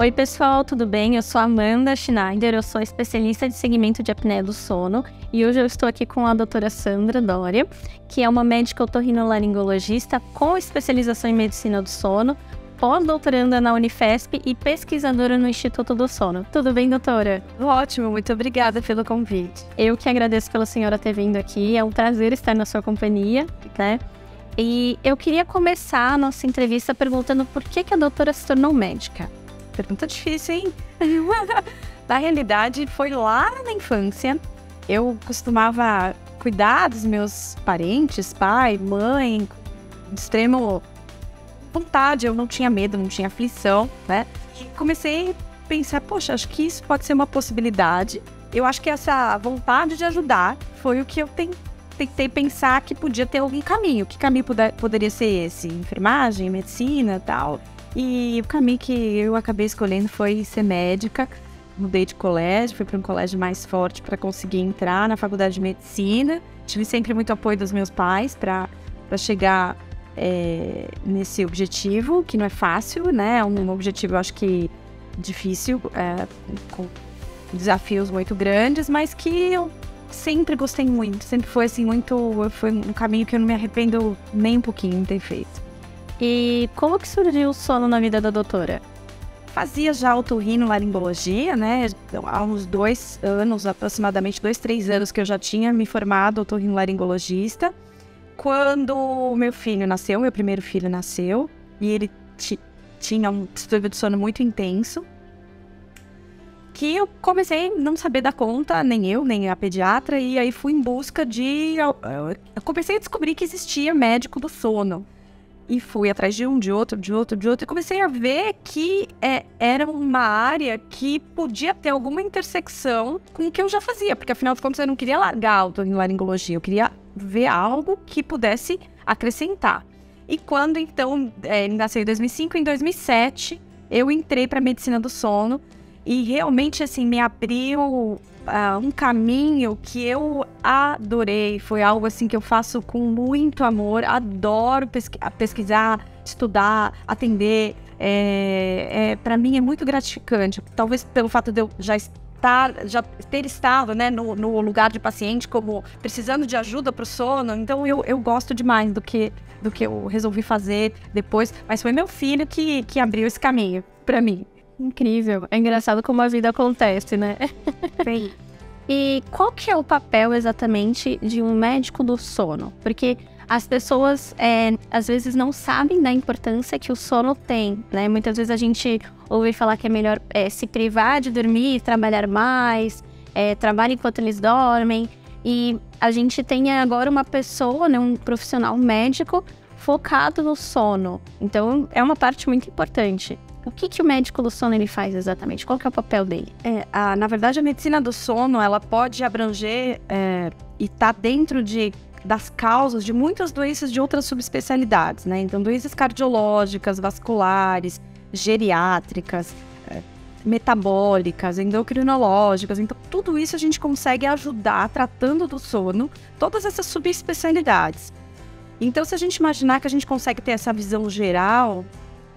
Oi pessoal, tudo bem? Eu sou Amanda Schneider, eu sou especialista de segmento de apneia do sono e hoje eu estou aqui com a doutora Sandra Doria, que é uma médica otorrinolaringologista com especialização em medicina do sono, pós-doutoranda na Unifesp e pesquisadora no Instituto do Sono. Tudo bem, doutora? Ótimo, muito obrigada pelo convite. Eu que agradeço pela senhora ter vindo aqui, é um prazer estar na sua companhia, né? E eu queria começar a nossa entrevista perguntando por que a doutora se tornou médica. Pergunta difícil, hein? Na realidade, foi lá na infância. Eu costumava cuidar dos meus parentes, pai, mãe, de extrema vontade. Eu não tinha medo, não tinha aflição, né? E comecei a pensar, poxa, acho que isso pode ser uma possibilidade. Eu acho que essa vontade de ajudar foi o que eu tentei pensar que podia ter algum caminho. Que caminho poderia ser esse? Enfermagem, medicina e tal. E o caminho que eu acabei escolhendo foi ser médica. Mudei de colégio, fui para um colégio mais forte para conseguir entrar na faculdade de medicina. Tive sempre muito apoio dos meus pais para chegar nesse objetivo, que não é fácil, né? É um objetivo, eu acho que difícil, com desafios muito grandes, mas que eu sempre gostei muito. Sempre foi assim, foi um caminho que eu não me arrependo nem um pouquinho de ter feito. E como que surgiu o sono na vida da doutora? Fazia já otorrinolaringologia, né? Há uns 2 anos, aproximadamente 2-3 anos que eu já tinha me formado otorrinolaringologista. Quando o meu filho nasceu, meu primeiro filho nasceu, e ele tinha um distúrbio de sono muito intenso, que eu comecei a não saber dar conta, nem eu, nem a pediatra, e aí fui em busca de... Eu comecei a descobrir que existia médico do sono. E fui atrás de um, de outro, e comecei a ver que era uma área que podia ter alguma intersecção com o que eu já fazia, porque afinal de contas eu não queria largar a otorrinolaringologia, eu queria ver algo que pudesse acrescentar. E quando então, ele nasceu em 2005, em 2007, eu entrei para a medicina do sono e realmente assim me abriu um caminho que eu adorei. Foi algo assim que eu faço com muito amor, adoro pesquisar, estudar, atender. Para mim é muito gratificante, talvez pelo fato de eu já ter estado, né, no lugar de paciente, como precisando de ajuda para o sono. Então eu gosto demais do que eu resolvi fazer depois, mas foi meu filho que abriu esse caminho para mim. Incrível. É engraçado como a vida acontece, né? Bem. E qual que é o papel exatamente de um médico do sono? Porque as pessoas, às vezes, não sabem da importância que o sono tem, né? Muitas vezes a gente ouve falar que é melhor se privar de dormir, trabalhar mais, trabalhar enquanto eles dormem. E a gente tem agora uma pessoa, né, um profissional médico focado no sono. Então, é uma parte muito importante. O que o médico do sono ele faz exatamente? Qual que é o papel dele? Na verdade, a medicina do sono, ela pode abranger e tá dentro das causas de muitas doenças de outras subespecialidades, né? Então, doenças cardiológicas, vasculares, geriátricas, metabólicas, endocrinológicas. Então, tudo isso a gente consegue ajudar tratando do sono, todas essas subespecialidades. Então, se a gente imaginar que a gente consegue ter essa visão geral,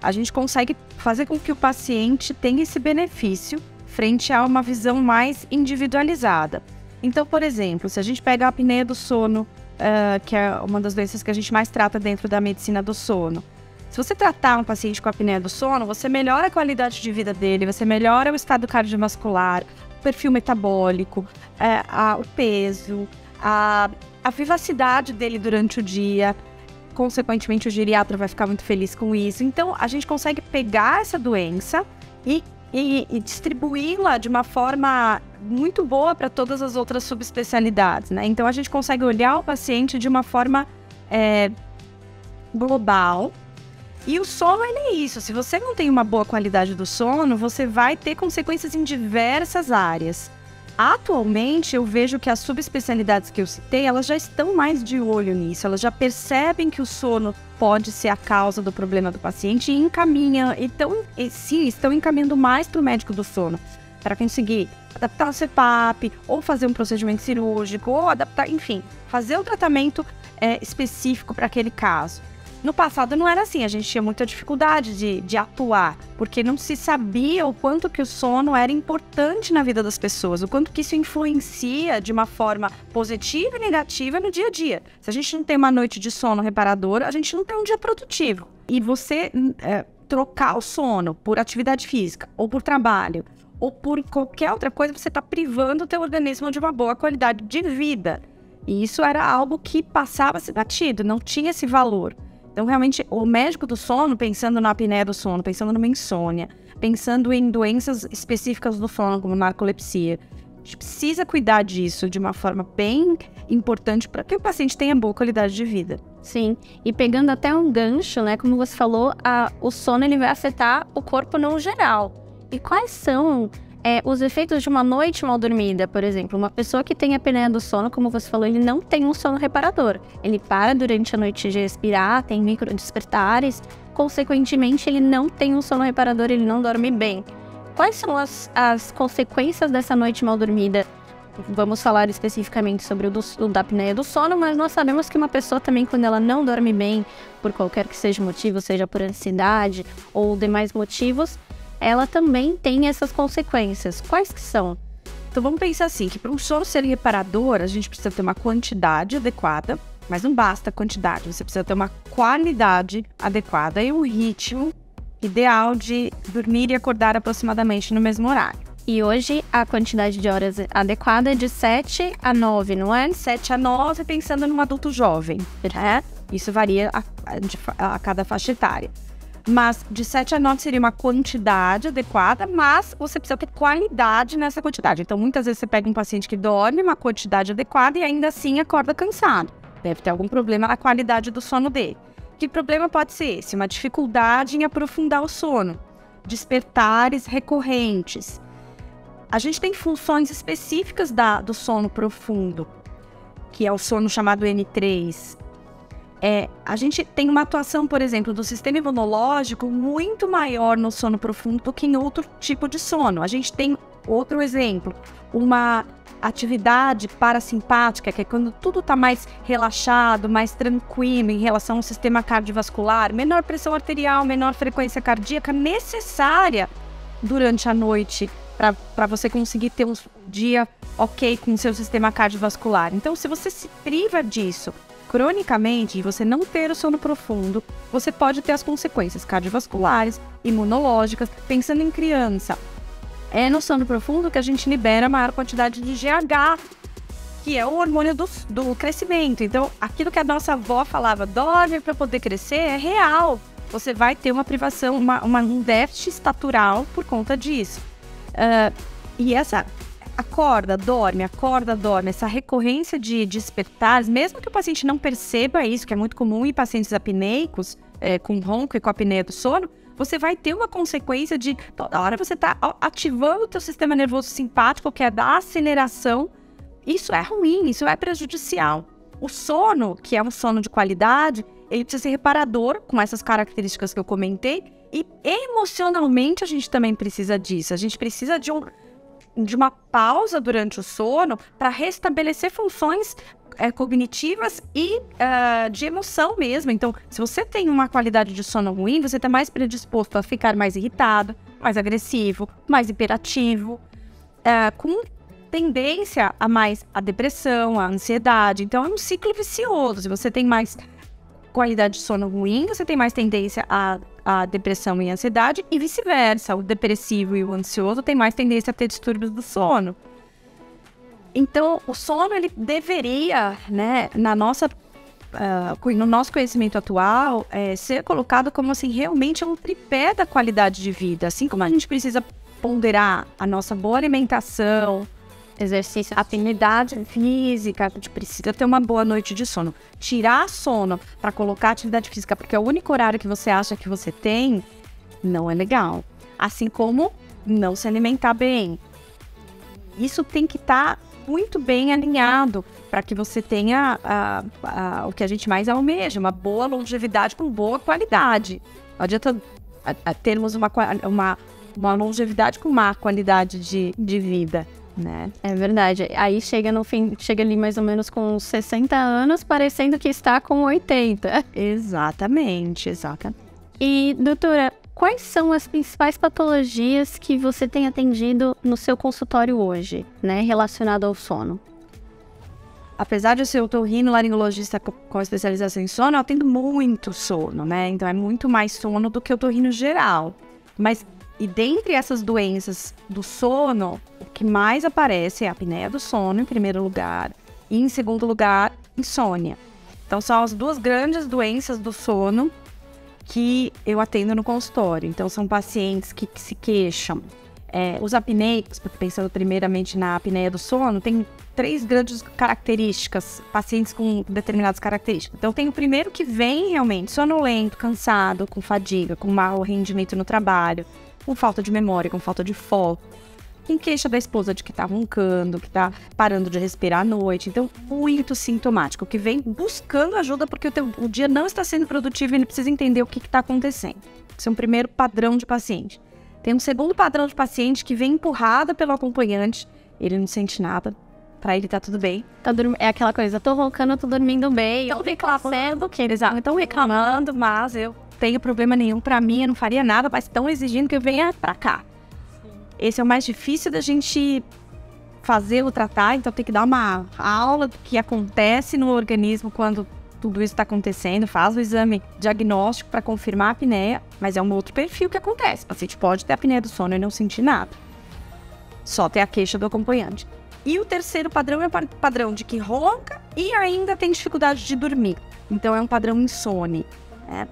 a gente consegue fazer com que o paciente tenha esse benefício frente a uma visão mais individualizada. Então, por exemplo, se a gente pega a apneia do sono, que é uma das doenças que a gente mais trata dentro da medicina do sono. Se você tratar um paciente com apneia do sono, você melhora a qualidade de vida dele, você melhora o estado cardiovascular, o perfil metabólico, o peso, a vivacidade dele durante o dia. Consequentemente, o geriatra vai ficar muito feliz com isso. Então, a gente consegue pegar essa doença e distribuí-la de uma forma muito boa para todas as outras subespecialidades, né? Então, a gente consegue olhar o paciente de uma forma global. E o sono, ele é isso. Se você não tem uma boa qualidade do sono, você vai ter consequências em diversas áreas. Atualmente, eu vejo que as subespecialidades que eu citei, elas já estão mais de olho nisso, elas já percebem que o sono pode ser a causa do problema do paciente e encaminham, então, sim, estão encaminhando mais para o médico do sono, para conseguir adaptar o CPAP, ou fazer um procedimento cirúrgico, ou adaptar, enfim, fazer o tratamento específico para aquele caso. No passado não era assim, a gente tinha muita dificuldade de atuar, porque não se sabia o quanto que o sono era importante na vida das pessoas, o quanto que isso influencia de uma forma positiva e negativa no dia a dia. Se a gente não tem uma noite de sono reparadora, a gente não tem um dia produtivo. E você trocar o sono por atividade física, ou por trabalho, ou por qualquer outra coisa, você está privando o teu organismo de uma boa qualidade de vida. E isso era algo que passava-se batido, não tinha esse valor. Então, realmente, o médico do sono, pensando na apneia do sono, pensando numa insônia, pensando em doenças específicas do sono, como narcolepsia, a gente precisa cuidar disso de uma forma bem importante para que o paciente tenha boa qualidade de vida. Sim, e pegando até um gancho, né, como você falou, o sono ele vai afetar o corpo no geral. E quais são os efeitos de uma noite mal dormida, por exemplo? Uma pessoa que tem apneia do sono, como você falou, ele não tem um sono reparador. Ele para durante a noite de respirar, tem micro despertares, consequentemente ele não tem um sono reparador, ele não dorme bem. Quais são as consequências dessa noite mal dormida? Vamos falar especificamente sobre o da apneia do sono, mas nós sabemos que uma pessoa também, quando ela não dorme bem, por qualquer que seja o motivo, seja por ansiedade ou demais motivos, ela também tem essas consequências. Quais que são? Então vamos pensar assim, que para um sono ser reparador, a gente precisa ter uma quantidade adequada, mas não basta a quantidade, você precisa ter uma qualidade adequada e um ritmo ideal de dormir e acordar aproximadamente no mesmo horário. E hoje a quantidade de horas adequada é de 7 a 9, não é? 7 a 9, pensando num adulto jovem, né? Isso varia a cada faixa etária. Mas de 7 a 9 seria uma quantidade adequada, mas você precisa ter qualidade nessa quantidade. Então, muitas vezes você pega um paciente que dorme uma quantidade adequada e ainda assim acorda cansado. Deve ter algum problema na qualidade do sono dele. Que problema pode ser esse? Uma dificuldade em aprofundar o sono, despertares recorrentes. A gente tem funções específicas do sono profundo, que é o sono chamado N3. A gente tem uma atuação, por exemplo, do sistema imunológico muito maior no sono profundo do que em outro tipo de sono. A gente tem outro exemplo, uma atividade parasimpática, que é quando tudo está mais relaxado, mais tranquilo em relação ao sistema cardiovascular, menor pressão arterial, menor frequência cardíaca necessária durante a noite para você conseguir ter um dia ok com o seu sistema cardiovascular. Então, se você se priva disso cronicamente e você não ter o sono profundo, você pode ter as consequências cardiovasculares, imunológicas. Pensando em criança, é no sono profundo que a gente libera a maior quantidade de GH, que é o hormônio do crescimento. Então, aquilo que a nossa avó falava, dorme para poder crescer, é real. Você vai ter uma privação, um déficit estatural por conta disso. E essa acorda, dorme, essa recorrência de despertares, mesmo que o paciente não perceba isso, que é muito comum em pacientes apneicos, com ronco e com apneia do sono, você vai ter uma consequência de toda hora você está ativando o teu sistema nervoso simpático, que é da aceleração. Isso é ruim, isso é prejudicial. O sono, que é um sono de qualidade, ele precisa ser reparador, com essas características que eu comentei, e emocionalmente a gente também precisa disso. A gente precisa de uma pausa durante o sono para restabelecer funções cognitivas e de emoção mesmo. Então, se você tem uma qualidade de sono ruim, você está mais predisposto a ficar mais irritado, mais agressivo, mais hiperativo, com tendência a depressão, a ansiedade. Então, é um ciclo vicioso. Se você tem mais qualidade de sono ruim, você tem mais tendência a depressão e ansiedade, e vice-versa. O depressivo e o ansioso tem mais tendência a ter distúrbios do sono. Então, o sono, ele deveria, né, no nosso conhecimento atual, ser colocado como, assim, realmente um tripé da qualidade de vida. Assim como a gente precisa ponderar a nossa boa alimentação, exercício, atividade física, a gente precisa ter uma boa noite de sono. Tirar sono para colocar atividade física, porque é o único horário que você acha que você tem, não é legal. Assim como não se alimentar bem. Isso tem que estar muito bem alinhado para que você tenha o que a gente mais almeja, uma boa longevidade com boa qualidade. Não adianta termos uma longevidade com má qualidade de vida. né? É verdade. Aí chega no fim, chega ali mais ou menos com uns 60 anos, parecendo que está com 80. Exatamente. E, doutora, quais são as principais patologias que você tem atendido no seu consultório hoje, né, relacionado ao sono? Apesar de eu ser otorrinolaringologista com especialização em sono, eu atendo muito sono, né? Então é muito mais sono do que otorrino geral. Mas, e dentre essas doenças do sono, o que mais aparece é a apneia do sono, em primeiro lugar, e em segundo lugar, insônia. Então são as duas grandes doenças do sono que eu atendo no consultório. Então são pacientes que se queixam. Os apneicos, pensando primeiramente na apneia do sono, tem 3 grandes características, pacientes com determinadas características. Então tem o primeiro que vem realmente sonolento, cansado, com fadiga, com mau rendimento no trabalho, com falta de memória, com falta de foco, com queixa da esposa de que tá roncando, que tá parando de respirar à noite. Então, muito sintomático, que vem buscando ajuda porque o dia não está sendo produtivo e ele precisa entender o que está acontecendo. Esse é um primeiro padrão de paciente. Tem um segundo padrão de paciente que vem empurrada pelo acompanhante, ele não sente nada, pra ele tá tudo bem. É aquela coisa, tô roncando, tô dormindo bem, Então, estão reclamando, mas eu tenho problema nenhum, pra mim, eu não faria nada, mas estão exigindo que eu venha pra cá. Esse é o mais difícil da gente fazer ou tratar, então tem que dar uma aula do que acontece no organismo quando tudo isso está acontecendo, faz o exame diagnóstico para confirmar a apneia, mas é um outro perfil que acontece. O paciente pode ter apneia do sono e não sentir nada, só ter a queixa do acompanhante. E o terceiro padrão é o padrão de que ronca e ainda tem dificuldade de dormir, então é um padrão insone, né?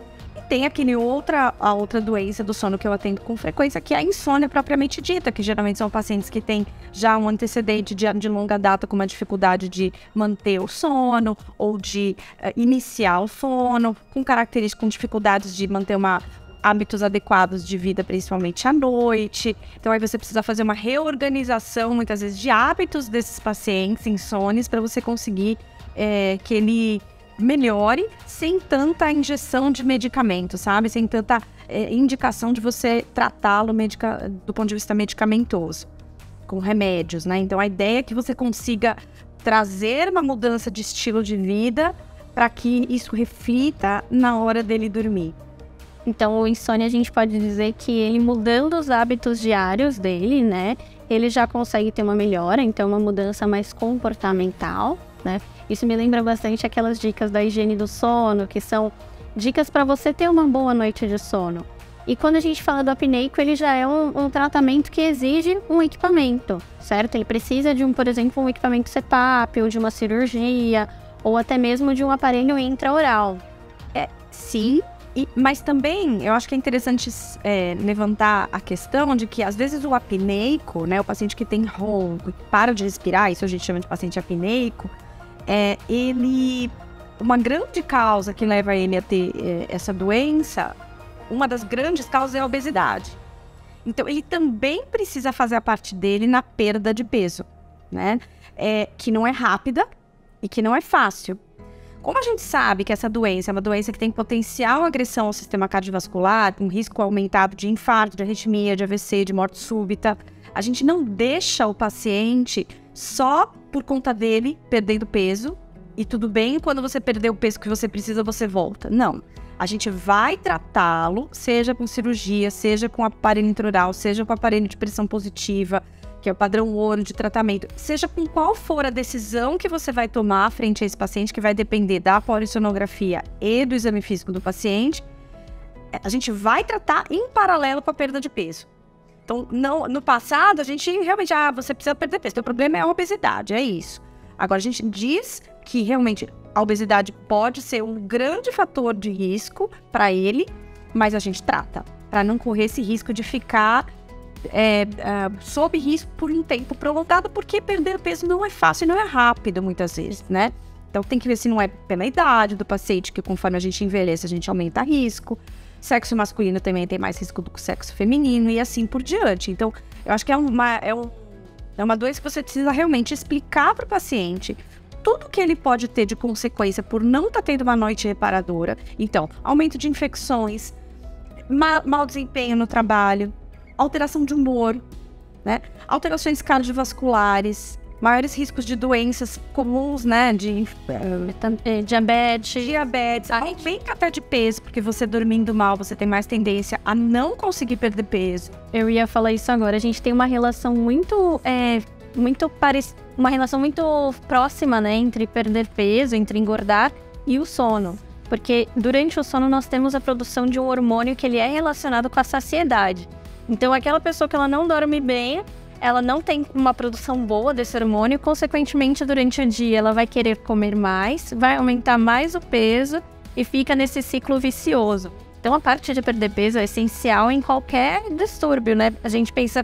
Tem a outra doença do sono que eu atendo com frequência, que é a insônia propriamente dita, que geralmente são pacientes que têm já um antecedente de longa data com uma dificuldade de manter o sono ou de iniciar o sono, com características, com dificuldades de manter hábitos adequados de vida, principalmente à noite. Então aí você precisa fazer uma reorganização, muitas vezes, de hábitos desses pacientes insônios para você conseguir que ele melhore sem tanta injeção de medicamento, sabe? Sem tanta indicação de você tratá-lo do ponto de vista medicamentoso, com remédios, né? Então a ideia é que você consiga trazer uma mudança de estilo de vida para que isso reflita na hora dele dormir. Então o insônia a gente pode dizer que ele mudando os hábitos diários dele, né? Ele já consegue ter uma melhora, então uma mudança mais comportamental, né? Isso me lembra bastante aquelas dicas da higiene do sono, que são dicas para você ter uma boa noite de sono. E quando a gente fala do apneico, ele já é um tratamento que exige um equipamento, certo? Ele precisa de por exemplo, um equipamento CPAP, ou de uma cirurgia, ou até mesmo de um aparelho intraoral. Sim, mas também eu acho que é interessante levantar a questão de que às vezes o apneico, né, o paciente que tem ronco e para de respirar, isso a gente chama de paciente apneico, uma grande causa que leva ele a ter essa doença, uma das grandes causas é a obesidade. Então, ele também precisa fazer a parte dele na perda de peso, né? Que não é rápida e que não é fácil. Como a gente sabe que essa doença é uma doença que tem potencial agressão ao sistema cardiovascular, com risco aumentado de infarto, de arritmia, de AVC, de morte súbita, a gente não deixa o paciente só por conta dele perdendo peso, e tudo bem, quando você perder o peso que você precisa, você volta. Não. A gente vai tratá-lo, seja com cirurgia, seja com aparelho intraoral, seja com aparelho de pressão positiva, que é o padrão ouro de tratamento, seja com qual for a decisão que você vai tomar frente a esse paciente, que vai depender da polissonografia e do exame físico do paciente, a gente vai tratar em paralelo com a perda de peso. Então, no passado, a gente realmente, você precisa perder peso, o problema é a obesidade, é isso. Agora, a gente diz que realmente a obesidade pode ser um grande fator de risco para ele, mas a gente trata, para não correr esse risco de ficar sob risco por um tempo prolongado, porque perder peso não é fácil e não é rápido muitas vezes, né? Então tem que ver se não é pela idade do paciente, que conforme a gente envelhece, a gente aumenta risco. Sexo masculino também tem mais risco do que o sexo feminino e assim por diante. Então, eu acho que é uma doença que você precisa realmente explicar para o paciente tudo que ele pode ter de consequência por não estar tendo uma noite reparadora. Então, aumento de infecções, mau desempenho no trabalho, alteração de humor, né? Alterações cardiovasculares, maiores riscos de doenças comuns, né? De diabetes, aumenta até de peso, porque você dormindo mal, você tem mais tendência a não conseguir perder peso. Eu ia falar isso agora. A gente tem uma relação uma relação muito próxima, né, entre perder peso, entre engordar e o sono. Porque durante o sono nós temos a produção de um hormônio que ele é relacionado com a saciedade. Então aquela pessoa que ela não dorme bem, ela não tem uma produção boa desse hormônio, consequentemente durante o dia ela vai querer comer mais, vai aumentar mais o peso e fica nesse ciclo vicioso. Então a parte de perder peso é essencial em qualquer distúrbio, né? A gente pensa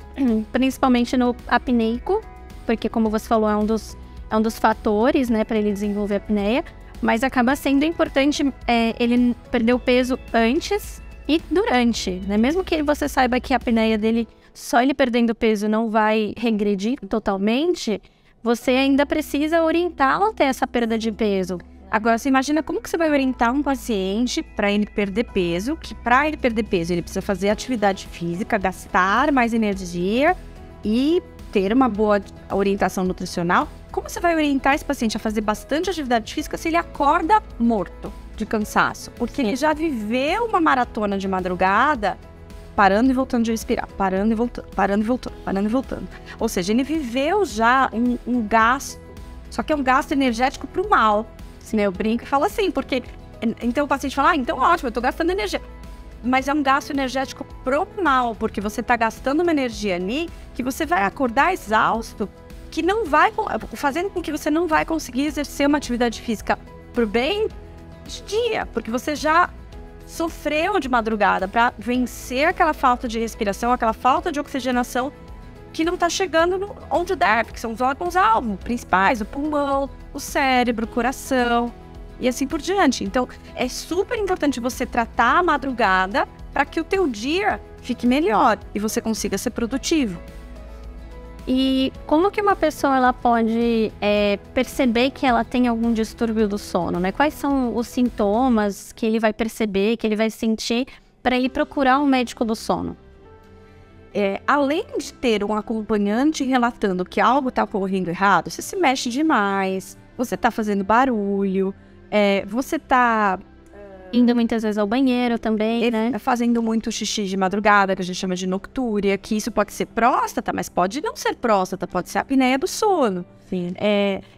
principalmente no apneico, porque como você falou, é um dos fatores, né, para ele desenvolver a apneia, mas acaba sendo importante ele perder o peso antes e durante, né? Mesmo que você saiba que a apneia dele, só ele perdendo peso não vai regredir totalmente, você ainda precisa orientá-lo a ter essa perda de peso. Agora, você imagina como que você vai orientar um paciente para ele perder peso, que para ele perder peso ele precisa fazer atividade física, gastar mais energia e ter uma boa orientação nutricional. Como você vai orientar esse paciente a fazer bastante atividade física se ele acorda morto de cansaço? Porque ele já viveu uma maratona de madrugada, parando e voltando de respirar, parando e voltando, parando e voltando, parando e voltando. Ou seja, ele viveu já um gasto, só que é um gasto energético pro mal. Assim, né? Eu brinco e falo assim, porque... Então o paciente fala, então ótimo, eu tô gastando energia. Mas é um gasto energético pro mal, porque você tá gastando uma energia ali que você vai acordar exausto, que não vai... fazendo com que você não vai conseguir exercer uma atividade física pro bem de dia, porque você já sofreu de madrugada para vencer aquela falta de respiração, aquela falta de oxigenação que não tá chegando onde deve, que são os órgãos-alvo principais, o pulmão, o cérebro, o coração e assim por diante. Então, é super importante você tratar a madrugada para que o teu dia fique melhor e você consiga ser produtivo. E como que uma pessoa ela pode perceber que ela tem algum distúrbio do sono, né? Quais são os sintomas que ele vai perceber, que ele vai sentir para ele procurar um médico do sono? Além de ter um acompanhante relatando que algo está ocorrendo errado, você se mexe demais, você está fazendo barulho, você está indo muitas vezes ao banheiro também, né? Fazendo muito xixi de madrugada, que a gente chama de noctúria, que isso pode ser próstata, mas pode não ser próstata, pode ser apneia do sono. Sim.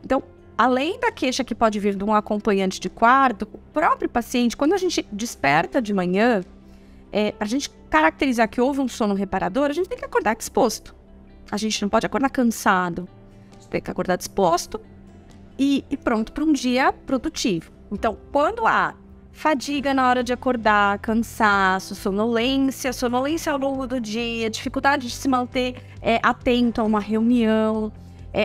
Então, além da queixa que pode vir de um acompanhante de quarto, o próprio paciente, quando a gente desperta de manhã, para a gente caracterizar que houve um sono reparador, a gente tem que acordar disposto. A gente não pode acordar cansado. A gente tem que acordar disposto e pronto para um dia produtivo. Então, quando há fadiga na hora de acordar, cansaço, sonolência ao longo do dia, dificuldade de se manter atento a uma reunião,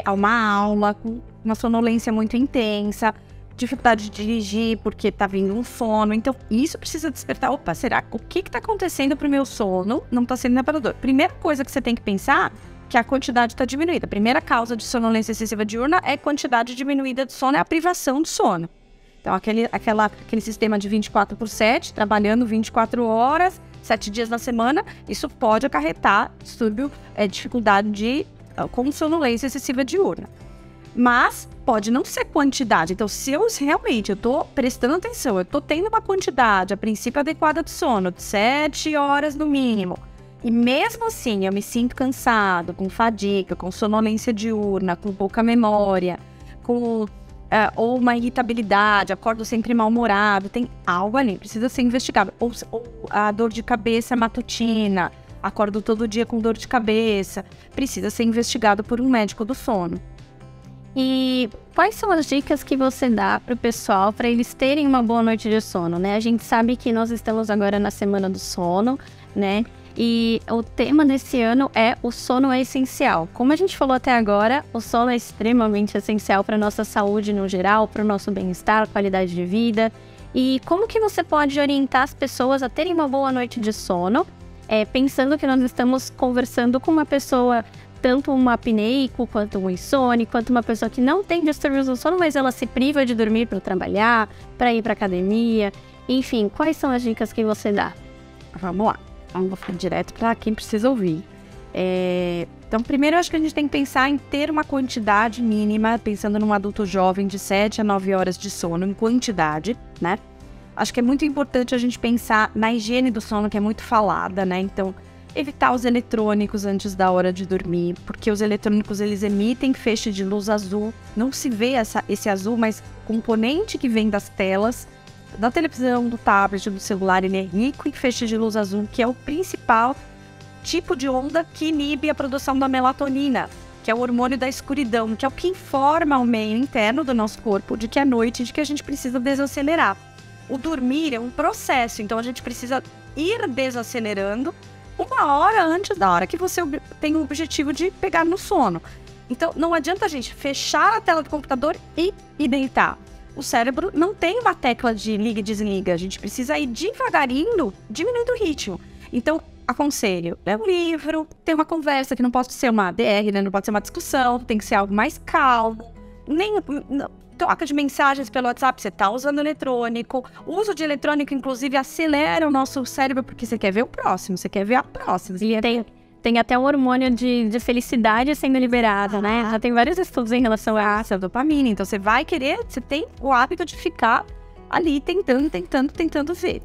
a uma aula, com uma sonolência muito intensa, dificuldade de dirigir porque tá vindo um sono. Então, isso precisa despertar. Opa, será? O que tá acontecendo pro meu sono? Não tá sendo reparador. Primeira coisa que você tem que pensar que a quantidade está diminuída. A primeira causa de sonolência excessiva diurna é quantidade diminuída de sono, é a privação de sono. Então, aquele sistema de 24/7, trabalhando 24 horas, 7 dias na semana, isso pode acarretar distúrbio, dificuldade com sonolência excessiva diurna. Mas pode não ser quantidade. Então, se eu realmente estou prestando atenção, eu estou tendo uma quantidade, a princípio adequada de sono, de 7 horas no mínimo, e mesmo assim eu me sinto cansado, com fadiga, com sonolência diurna, com pouca memória, com ou uma irritabilidade, acordo sempre mal-humorado, tem algo ali, precisa ser investigado. Ou a dor de cabeça matutina, acordo todo dia com dor de cabeça, precisa ser investigado por um médico do sono. E quais são as dicas que você dá para o pessoal para eles terem uma boa noite de sono, né? A gente sabe que nós estamos agora na Semana do Sono, né? E o tema desse ano é o sono é essencial. Como a gente falou até agora, o sono é extremamente essencial para a nossa saúde no geral, para o nosso bem-estar, qualidade de vida. E como que você pode orientar as pessoas a terem uma boa noite de sono, pensando que nós estamos conversando com uma pessoa, tanto um apneico, quanto um insone, quanto uma pessoa que não tem distúrbios do sono, mas ela se priva de dormir para trabalhar, para ir para academia. Enfim, quais são as dicas que você dá? Vamos lá. Vamos direto para quem precisa ouvir. Então, primeiro, eu acho que a gente tem que pensar em ter uma quantidade mínima, pensando num adulto jovem de 7 a 9 horas de sono, em quantidade, né? Acho que é muito importante a gente pensar na higiene do sono, que é muito falada, né? Então, evitar os eletrônicos antes da hora de dormir, porque os eletrônicos, eles emitem feixe de luz azul. Não se vê esse azul, mas o componente que vem das telas, da televisão, do tablet, do celular, ele é rico em feixe de luz azul, que é o principal tipo de onda que inibe a produção da melatonina, que é o hormônio da escuridão, que é o que informa o meio interno do nosso corpo de que é noite, de que a gente precisa desacelerar. O dormir é um processo, então a gente precisa ir desacelerando 1 hora antes da hora que você tem o objetivo de pegar no sono. Então não adianta a gente fechar a tela do computador e deitar. O cérebro não tem uma tecla de liga e desliga, a gente precisa ir devagarinho, diminuindo o ritmo. Então, aconselho, ler um livro, ter uma conversa, que não pode ser uma DR, né? Não pode ser uma discussão, tem que ser algo mais calmo. Nem troca de mensagens pelo WhatsApp, você está usando eletrônico. O uso de eletrônico, inclusive, acelera o nosso cérebro, porque você quer ver o próximo, você quer ver a próxima. E tem até um hormônio de felicidade sendo liberado, né? Já tem vários estudos em relação a essa dopamina. Então, você vai querer, você tem o hábito de ficar ali tentando ver.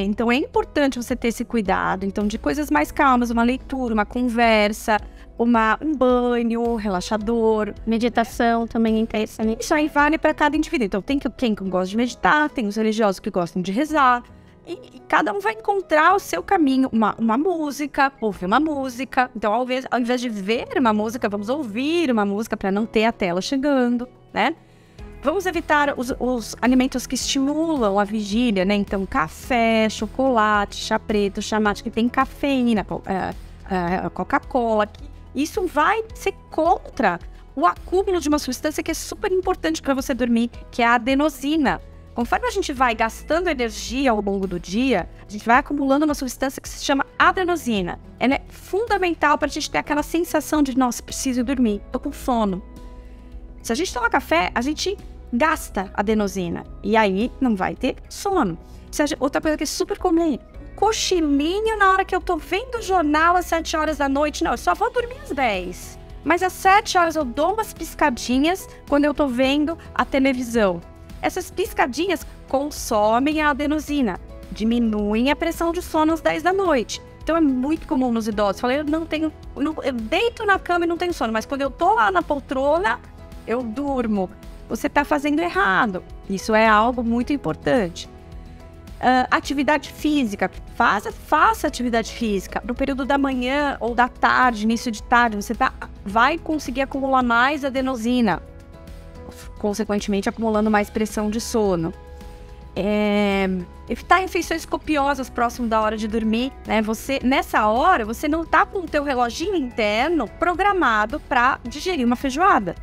Então, é importante você ter esse cuidado. Então, de coisas mais calmas, uma leitura, uma conversa, um banho, relaxador. Meditação também é interessante. Isso aí vale para cada indivíduo. Então, tem quem gosta de meditar, tem os religiosos que gostam de rezar. E cada um vai encontrar o seu caminho. Uma música, ouvir uma música. Então, ao invés de ver uma música, vamos ouvir uma música para não ter a tela chegando, né? Vamos evitar os alimentos que estimulam a vigília, né? Então, café, chocolate, chá preto, chá mate, que tem cafeína, Coca-Cola. Isso vai ser contra o acúmulo de uma substância que é super importante para você dormir, que é a adenosina. Conforme a gente vai gastando energia ao longo do dia, a gente vai acumulando uma substância que se chama adenosina. Ela é fundamental para a gente ter aquela sensação de, nossa, preciso dormir, tô com sono. Se a gente tomar café, a gente gasta adenosina. E aí não vai ter sono. Outra coisa que é super comum, cochilinho na hora que eu tô vendo o jornal às 7 horas da noite. Não, eu só vou dormir às 10. Mas às 7 horas eu dou umas piscadinhas quando eu tô vendo a televisão. Essas piscadinhas consomem a adenosina, diminuem a pressão de sono às 10 da noite. Então é muito comum nos idosos. Eu deito na cama e não tenho sono, mas quando eu tô lá na poltrona, eu durmo. Você está fazendo errado. Isso é algo muito importante. Atividade física. Faça atividade física. No período da manhã ou da tarde, início de tarde, você vai conseguir acumular mais adenosina, consequentemente acumulando mais pressão de sono. Evitar refeições copiosas próximo da hora de dormir, né? Nessa hora, você não está com o teu reloginho interno programado para digerir uma feijoada.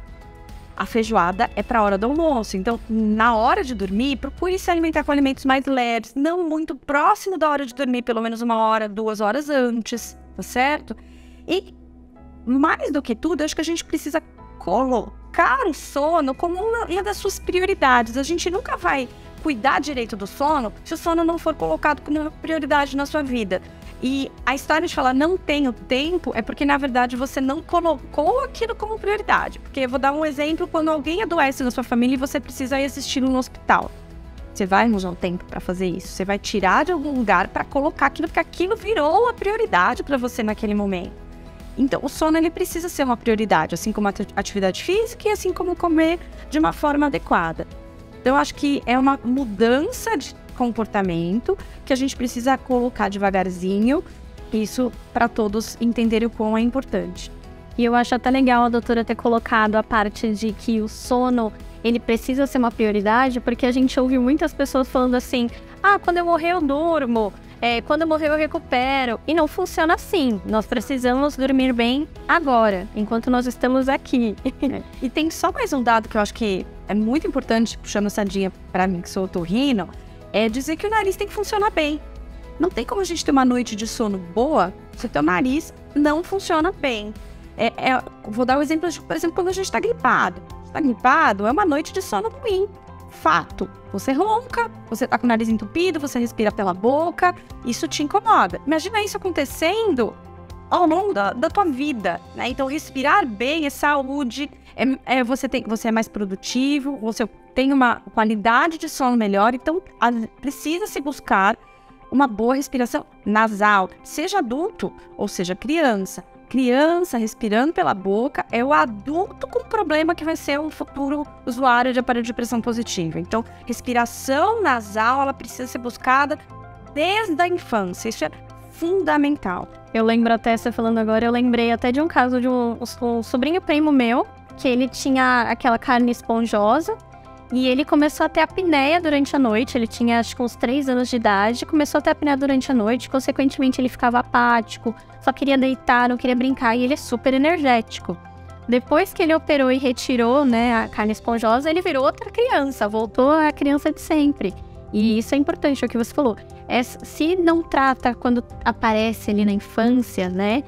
A feijoada é para a hora do almoço. Então, na hora de dormir, procure se alimentar com alimentos mais leves, não muito próximo da hora de dormir, pelo menos 1 hora, 2 horas antes, tá certo? E, mais do que tudo, acho que a gente precisa colocar o sono como uma das suas prioridades. A gente nunca vai cuidar direito do sono se o sono não for colocado como prioridade na sua vida. E a história de falar não tenho tempo é porque, na verdade, você não colocou aquilo como prioridade. Porque eu vou dar um exemplo, quando alguém adoece na sua família e você precisa ir assisti-lo no hospital. Você vai arranjar um tempo para fazer isso. Você vai tirar de algum lugar para colocar aquilo, porque aquilo virou a prioridade para você naquele momento. Então, o sono ele precisa ser uma prioridade, assim como a atividade física e assim como comer de uma forma adequada. Então, eu acho que é uma mudança de comportamento que a gente precisa colocar devagarzinho, isso para todos entenderem o quão é importante. E eu acho até legal a doutora ter colocado a parte de que o sono, ele precisa ser uma prioridade, porque a gente ouve muitas pessoas falando assim, quando eu morrer eu durmo, quando eu morrer eu recupero, e não funciona assim. Nós precisamos dormir bem agora, enquanto nós estamos aqui. E tem só mais um dado que eu acho que é muito importante, puxando sardinha para mim que sou otorrino, é dizer que o nariz tem que funcionar bem. Não tem como a gente ter uma noite de sono boa se o teu nariz não funciona bem. Vou dar um exemplo, por exemplo, quando a gente está gripado. Está gripado, é uma noite de sono ruim. Fato. Você ronca, você tá com o nariz entupido, você respira pela boca, isso te incomoda. Imagina isso acontecendo ao longo da tua vida, né? Então, respirar bem é saúde, você é mais produtivo, você tem uma qualidade de sono melhor, então precisa se buscar uma boa respiração nasal, seja adulto ou seja criança. Criança respirando pela boca é o adulto com problema que vai ser um futuro usuário de aparelho de pressão positivo. Então, respiração nasal, ela precisa ser buscada desde a infância. Isso é fundamental. Eu lembro até, você falando agora, eu lembrei até de um caso de um sobrinho primo meu, que ele tinha aquela carne esponjosa, e ele começou a ter apneia durante a noite. Ele tinha, acho que uns 3 anos de idade, começou a ter apneia durante a noite, consequentemente ele ficava apático, só queria deitar, não queria brincar, e ele é super energético. Depois que ele operou e retirou, né, a carne esponjosa, ele virou outra criança, voltou a criança de sempre. E isso é importante, é o que você falou. Se não trata quando aparece ali na infância, né,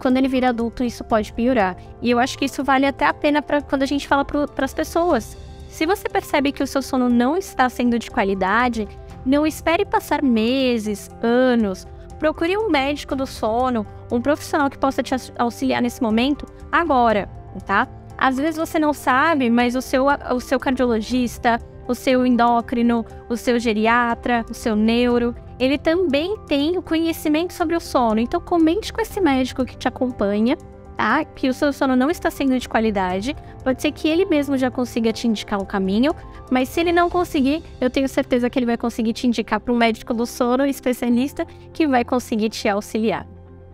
quando ele vira adulto, isso pode piorar. E eu acho que isso vale até a pena quando a gente fala para as pessoas. Se você percebe que o seu sono não está sendo de qualidade, não espere passar meses, anos. Procure um médico do sono, um profissional que possa te auxiliar nesse momento agora, tá? Às vezes você não sabe, mas o seu cardiologista, o seu endócrino, o seu geriatra, o seu neuro, ele também tem o conhecimento sobre o sono. Então comente com esse médico que te acompanha, tá? Que o seu sono não está sendo de qualidade. Pode ser que ele mesmo já consiga te indicar um caminho, mas se ele não conseguir, eu tenho certeza que ele vai conseguir te indicar para um médico do sono especialista que vai conseguir te auxiliar,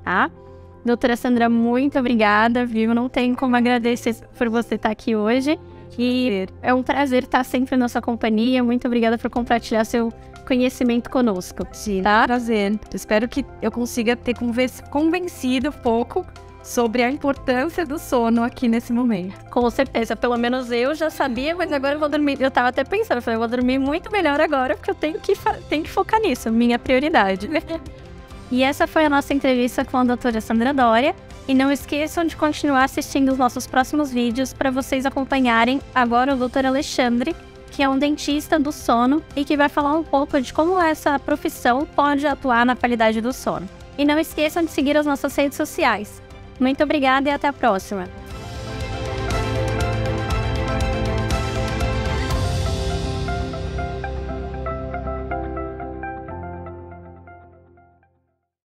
tá? Doutora Sandra, muito obrigada, viu? Não tem como agradecer por você estar aqui hoje. E é um prazer estar sempre na sua companhia. Muito obrigada por compartilhar seu conhecimento conosco. Sim, tá? Prazer. Espero que eu consiga ter convencido um pouco sobre a importância do sono aqui nesse momento. Com certeza, pelo menos eu já sabia, mas agora eu vou dormir. Eu tava até pensando, eu falei, eu vou dormir muito melhor agora, porque eu tenho que focar nisso, minha prioridade. E essa foi a nossa entrevista com a doutora Sandra Doria. E não esqueçam de continuar assistindo os nossos próximos vídeos para vocês acompanharem agora o Dr. Alexandre, que é um dentista do sono e que vai falar um pouco de como essa profissão pode atuar na qualidade do sono. E não esqueçam de seguir as nossas redes sociais. Muito obrigada e até a próxima!